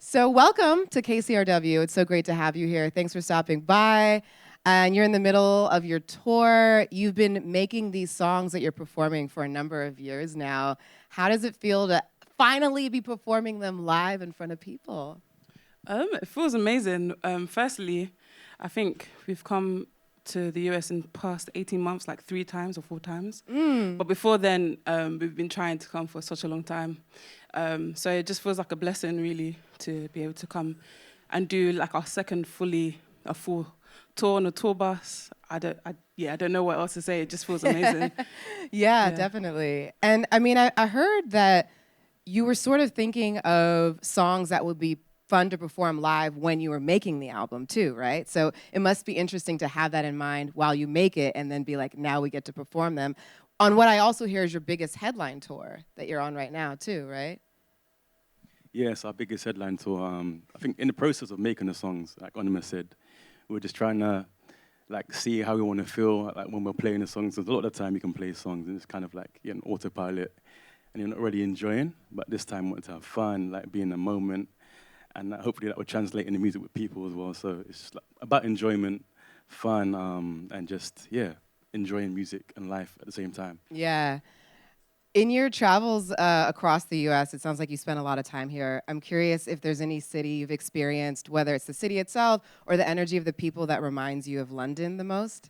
So welcome to KCRW. It's so great to have you here. Thanks for stopping by. And you're in the middle of your tour. You've been making these songs that you're performing for a number of years now. How does it feel to finally be performing them live in front of people? It feels amazing. Firstly, I think we've come to the US in the past 18 months, like 3 times or 4 times. But before then, we've been trying to come for such a long time. So it just feels like a blessing, really, to be able to come and do like our second a full tour on a tour bus. I don't know what else to say. It just feels amazing. Yeah, definitely. And I mean, I heard that you were sort of thinking of songs that would be fun to perform live when you were making the album too, right? So it must be interesting to have that in mind while you make it and then be like, now we get to perform them on what I also hear is your biggest headline tour that you're on right now too, right? Yes, our biggest headline tour. I think in the process of making the songs, like Onome said, we're just trying to like see how we want to feel like when we're playing the songs. Because a lot of the time you can play songs and it's kind of like you're on autopilot and you're not really enjoying. But this time we want to have fun, like be in the moment, and hopefully that will translate in the music with people as well. So it's just like about enjoyment, fun, and just enjoying music and life at the same time. Yeah. In your travels across the U.S., it sounds like you spent a lot of time here. I'm curious if there's any city you've experienced, whether it's the city itself or the energy of the people that reminds you of London the most?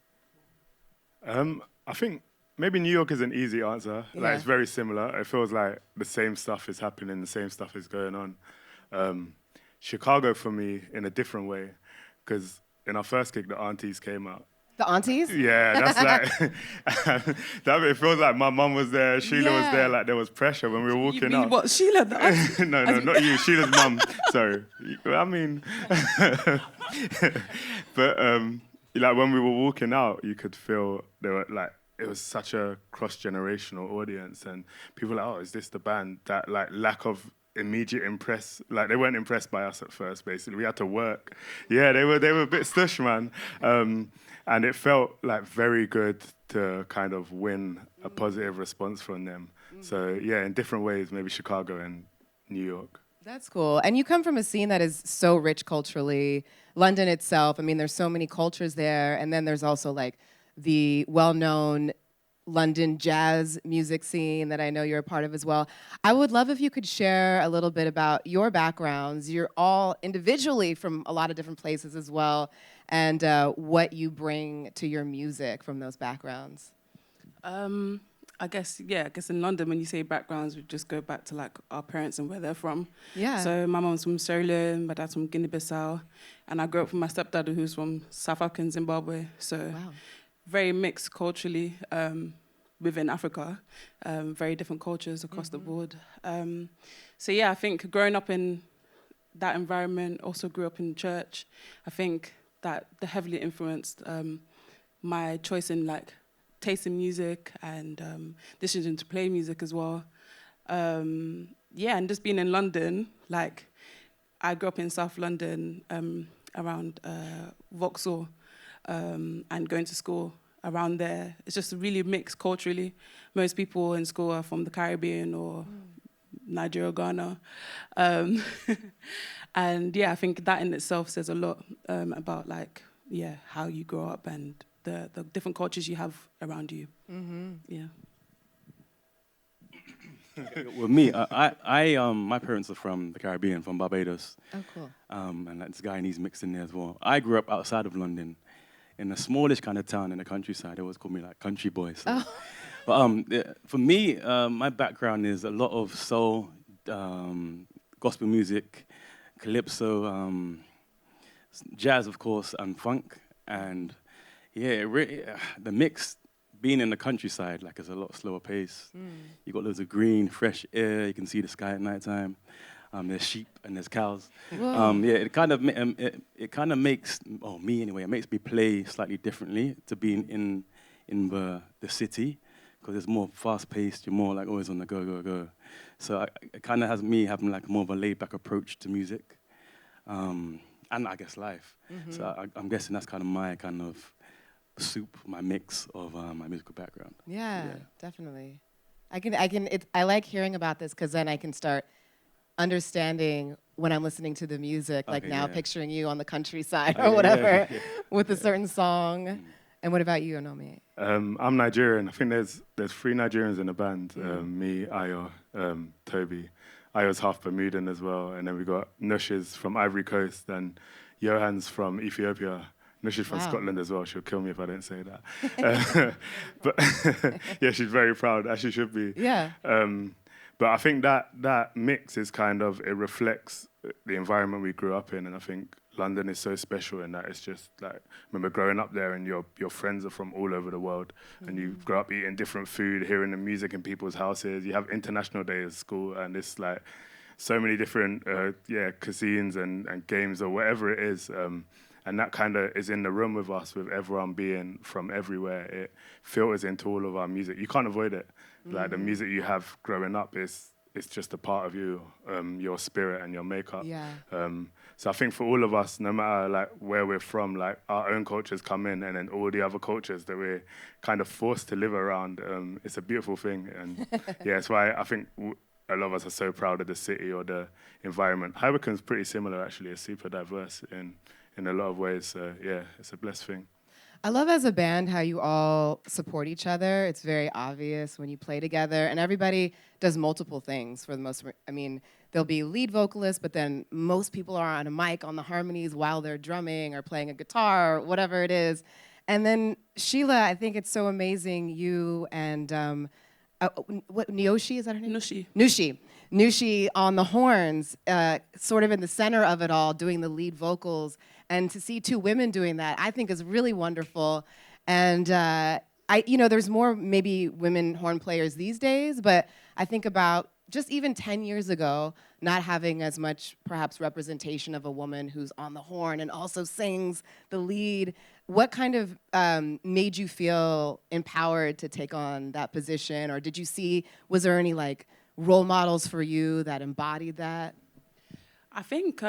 I think maybe New York is an easy answer. Yeah. Like, it's very similar. It feels like the same stuff is happening, the same stuff is going on. Chicago for me in a different way, because in our first gig, the aunties came out. The aunties? Yeah, that's like, it feels like my mum was there, Sheila was there, like there was pressure when we were walking out. What, Sheila? No, not you, Sheila's mum, sorry. I mean, but like when we were walking out, you could feel there were like, it was such a cross-generational audience and people were like, oh, is this the band? That like lack of immediate like they weren't impressed by us at first, basically. We had to work. Yeah, they were a bit stush, man. And it felt like very good to kind of win a positive response from them. So yeah, in different ways, maybe Chicago and New York. That's cool. And you come from a scene that is so rich culturally. London itself, I mean, there's so many cultures there. And then there's also like the well-known London jazz music scene that I know you're a part of as well. I would love if you could share a little bit about your backgrounds. You're all individually from a lot of different places as well, and what you bring to your music from those backgrounds. I guess in London, when you say backgrounds, we just go back to like our parents and where they're from. Yeah. So my mom's from Sierra Leone, my dad's from Guinea-Bissau, and I grew up with my stepdad who's from South Africa and Zimbabwe. So Wow. very mixed culturally within Africa, very different cultures across the board. So yeah, I think growing up in that environment, also grew up in church, I think that heavily influenced my choice in like taste in music and decision to play music as well. And just being in London, like I grew up in South London around Vauxhall and going to school around there. It's just really mixed culturally. Most people in school are from the Caribbean or Nigeria, Ghana. And yeah, I think that in itself says a lot about like, how you grow up and the different cultures you have around you. Mm-hmm. Yeah. With me, my parents are from the Caribbean, from Barbados. Oh, cool. And this Guyanese mixed in there as well. I grew up outside of London, in a smallish kind of town in the countryside. They always call me like country boy. So. Oh. But for me, my background is a lot of soul, gospel music, calypso, jazz, of course, and funk. And yeah, the mix, being in the countryside, like it's a lot slower pace. You got loads of green, fresh air. You can see the sky at nighttime. There's sheep and there's cows. It kind of makes, me anyway, it makes me play slightly differently to being in the city, because it's more fast-paced. You're more like always on the go. So it kind of has me having like more of a laid-back approach to music, and I guess life. Mm-hmm. So I'm guessing that's kind of my kind of soup, my mix of my musical background. Yeah, definitely. I like hearing about this because then I can start understanding when I'm listening to the music, like Okay, now yeah. picturing you on the countryside Oh, or yeah, whatever yeah. with a certain song. And what about you, Onome? I'm Nigerian. I think there's 3 Nigerians in the band. Me, Ayo, Toby. Ayo's half Bermudan as well. And then we got Nush's from Ivory Coast and Johannes from Ethiopia. Nush is from Wow. Scotland as well. She'll kill me if I don't say that. But yeah, she's very proud, as she should be. Yeah. But I think that mix is kind of, it reflects the environment we grew up in. And I think London is so special in that it's just like, I remember growing up there and your friends are from all over the world and you grow up eating different food, hearing the music in people's houses. You have International Day at school and it's like so many different cuisines and games or whatever it is. And that kind of is in the room with us, with everyone being from everywhere. It filters into all of our music. You can't avoid it. Like the music you have growing up it's just a part of you, your spirit and your makeup. Yeah. So I think for all of us, no matter like where we're from, like our own cultures come in, and then all the other cultures that we're kind of forced to live around. It's a beautiful thing, and yeah, it's why I think a lot of us are so proud of the city or the environment. Hybercon's pretty similar actually. It's super diverse in a lot of ways. So yeah, it's a blessed thing. I love as a band how you all support each other. It's very obvious when you play together, and everybody does multiple things for the most. I mean, there'll be lead vocalists, but then most people are on a mic on the harmonies while they're drumming or playing a guitar or whatever it is. And then Sheila, I think it's so amazing. You and what Nyoshi, is that her name? Nushi on the horns, sort of in the center of it all, doing the lead vocals. And to see 2 women doing that, I think is really wonderful. And there's more maybe women horn players these days, but I think about just even 10 years ago, not having as much perhaps representation of a woman who's on the horn and also sings the lead. What kind of made you feel empowered to take on that position? Or was there any like role models for you that embodied that? I think,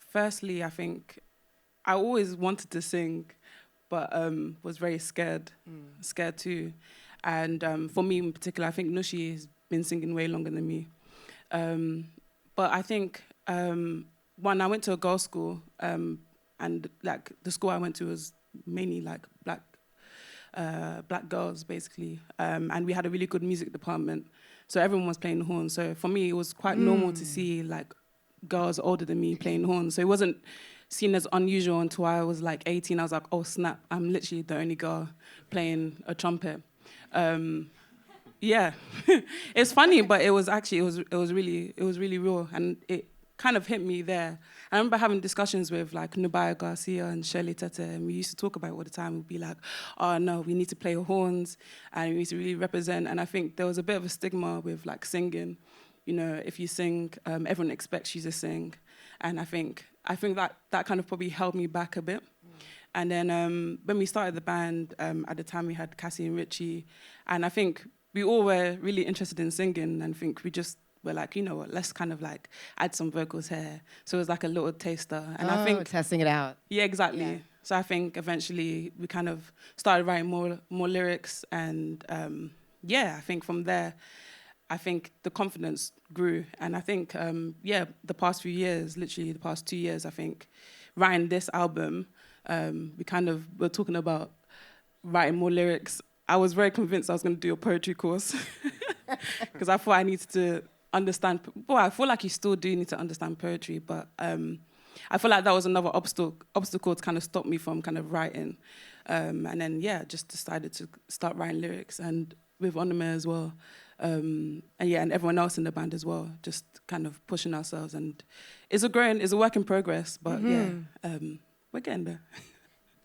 firstly, I always wanted to sing, but was very scared too. And for me in particular, I think Nushi has been singing way longer than me. But I think, one, I went to a girls' school, and like the school I went to was mainly like black girls, basically. And we had a really good music department, so everyone was playing the horn. So for me, it was quite normal to see like girls older than me playing horn. So it wasn't seen as unusual until I was like 18. I was like, oh snap, I'm literally the only girl playing a trumpet. Yeah, it's funny, but it was really real, and it kind of hit me there. I remember having discussions with like Nubaya Garcia and Shirley Tete, and we used to talk about it all the time. We'd be like, oh no, we need to play horns, and we need to really represent. And I think there was a bit of a stigma with like singing. You know, if you sing, everyone expects you to sing, and I think that kind of probably held me back a bit. And then when we started the band, at the time we had Cassie and Richie, and I think we all were really interested in singing, and I think we just were like, you know what, let's kind of like add some vocals here. So it was like a little taster. And I think testing it out. Yeah, exactly. Yeah. So I think eventually we kind of started writing more lyrics, and I think from there, I think the confidence grew. And I think, the past few years, literally the past 2 years, I think, writing this album, we kind of were talking about writing more lyrics. I was very convinced I was going to do a poetry course because I thought I needed to understand. Well, I feel like you still do need to understand poetry, but I feel like that was another obstacle to kind of stop me from kind of writing. And then, just decided to start writing lyrics, and with Onome as well. And everyone else in the band as well, just kind of pushing ourselves. And it's a work in progress, but we're getting there.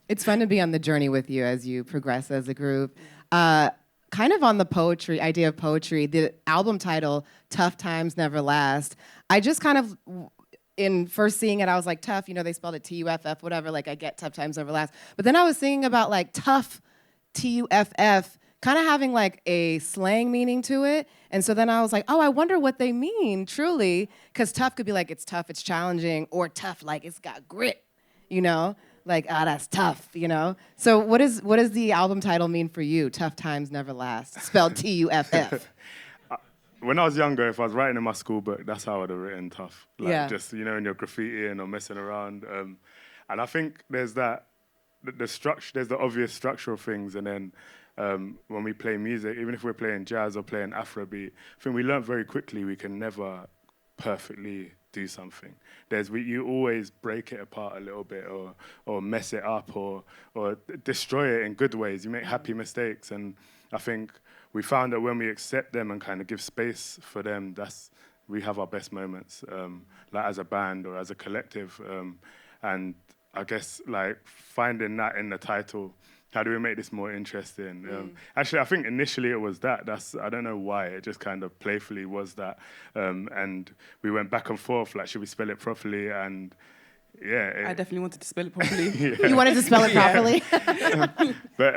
It's fun to be on the journey with you as you progress as a group. Kind of on the idea of poetry, the album title, Tough Times Never Last, I just kind of, in first seeing it, I was like, tough, they spelled it T-U-F-F, whatever, like I get Tough Times Never Last. But then I was thinking about like tough, T-U-F-F, kind of having like a slang meaning to it. And so then I was like, oh, I wonder what they mean, truly. Because tough could be like, it's tough, it's challenging, or tough, like it's got grit, Like, that's tough, So what does the album title mean for you? Tough Times Never Last, spelled T-U-F-F. when I was younger, if I was writing in my school book, that's how I would have written tough. Like, Yeah. just, you know, in your graffitiing or messing around. And I think there's that, the structure, there's the obvious structural things. And then when we play music, even if we're playing jazz or playing Afrobeat, I think we learn very quickly we can never perfectly do something. You always break it apart a little bit or mess it up or destroy it in good ways. You make happy mistakes. And I think we found that when we accept them and kind of give space for them, we have our best moments, like as a band or as a collective. And I guess like finding that in the title, how do we make this more interesting? Actually, I think initially it was that. I don't know why. It just kind of playfully was that. And we went back and forth, like, should we spell it properly? And yeah. I definitely wanted to spell it properly. Yeah. You wanted to spell it properly? But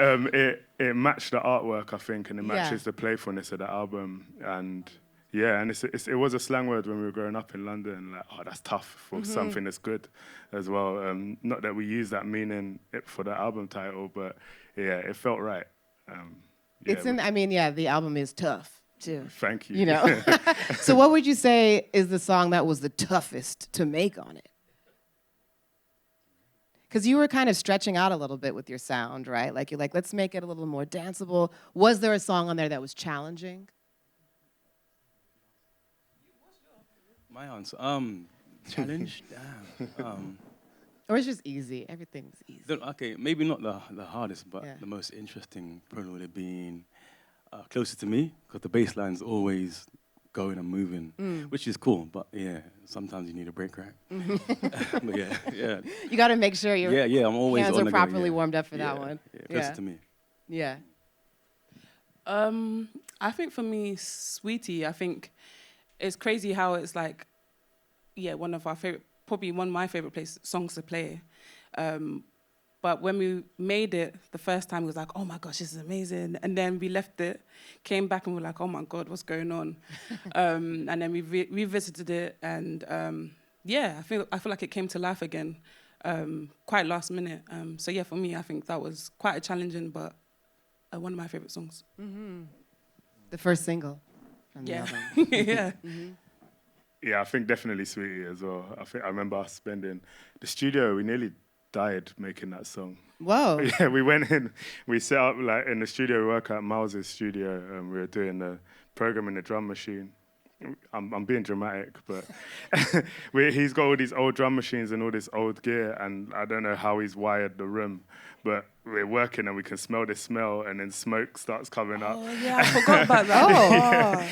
it matched the artwork, I think, and it matches the playfulness of the album. And yeah, and it was a slang word when we were growing up in London, like, oh, that's tough for something that's good as well. Not that we use that meaning for the album title, but yeah, it felt right. The album is tough too. Thank you. You know. So what would you say is the song that was the toughest to make on it? Because you were kind of stretching out a little bit with your sound, right? Like you're like, let's make it a little more danceable. Was there a song on there that was challenging? My answer, challenge, damn. Or it's just easy. Everything's easy. Okay, maybe not the hardest, but the most interesting probably would have been Closer to Me, because the bass line's always going and moving, which is cool. But yeah, sometimes you need a break, right? But yeah. You got to make sure your I'm always hands on are properly warmed up for that one. Closer to Me. Yeah. I think for me, Sweetie, I think it's crazy how it's like, one of our favorite, probably one of my favorite songs to play. But when we made it the first time, it was like, oh my gosh, this is amazing. And then we left it, came back and we're like, oh my God, what's going on? And then we revisited it, and I feel like it came to life again, quite last minute. So yeah, for me, I think that was quite a challenging, but one of my favorite songs. Mm-hmm. The first single from the album. Yeah. Mm-hmm. Yeah, I think definitely Sweetie as well. I remember us spending the studio. We nearly died making that song. Whoa. Yeah, we went in. We set up like in the studio. We work at Miles's studio, and we were doing the programming the drum machine. I'm being dramatic, but he's got all these old drum machines and all this old gear, and I don't know how he's wired the room, but we're working and we can smell this smell, and then smoke starts coming up. Oh yeah, I forgot about that.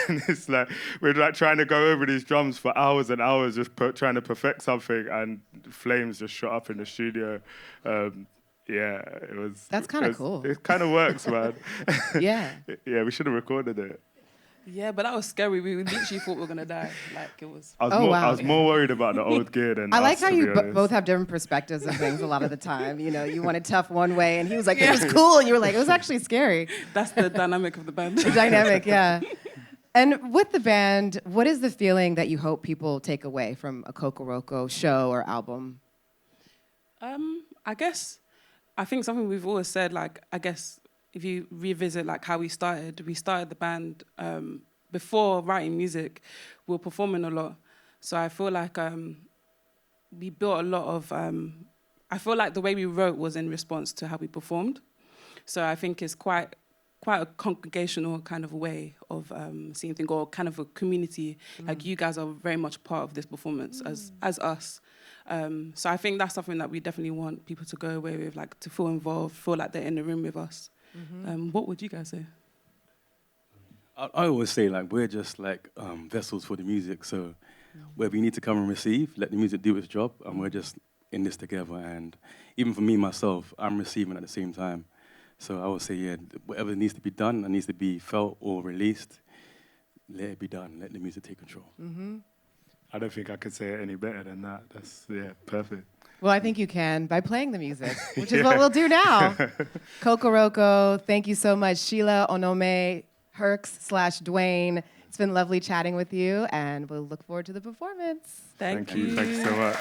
And it's like we're like trying to go over these drums for hours and hours, just trying to perfect something, and flames just shot up in the studio. It was. That's kind of cool. It kind of works, man. Yeah. Yeah, we should have recorded it. Yeah, but that was scary. We literally thought we were going to die. Like, it was... I was more worried about the old gear than I like us, how you honest. both have different perspectives of things a lot of the time. You know, you wanted tough one way, and he was like, it was cool, and you were like, it was actually scary. That's the dynamic of the band. The dynamic, yeah. And with the band, what is the feeling that you hope people take away from a Kokoroko show or album? I think something we've always said, like, I guess... If you revisit like how we started the band before writing music, we were performing a lot. So I feel like we built a lot of, I feel like the way we wrote was in response to how we performed. So I think it's quite a congregational kind of way of seeing things, or kind of a community. Like you guys are very much part of this performance as us. So I think that's something that we definitely want people to go away with, like to feel involved, feel like they're in the room with us. Mm-hmm. What would you guys say? I always say, like, we're just like vessels for the music. So where we need to come and receive, let the music do its job, and we're just in this together. And even for me, myself, I'm receiving at the same time. So I would say, whatever needs to be done and needs to be felt or released, let it be done. Let the music take control. Mm-hmm. I don't think I could say it any better than that. That's, perfect. Well, I think you can by playing the music, which is what we'll do now. Kokoroko, thank you so much. Sheila, Onome, Hurcs / Duane. It's been lovely chatting with you, and we'll look forward to the performance. Thank you. Thanks so much.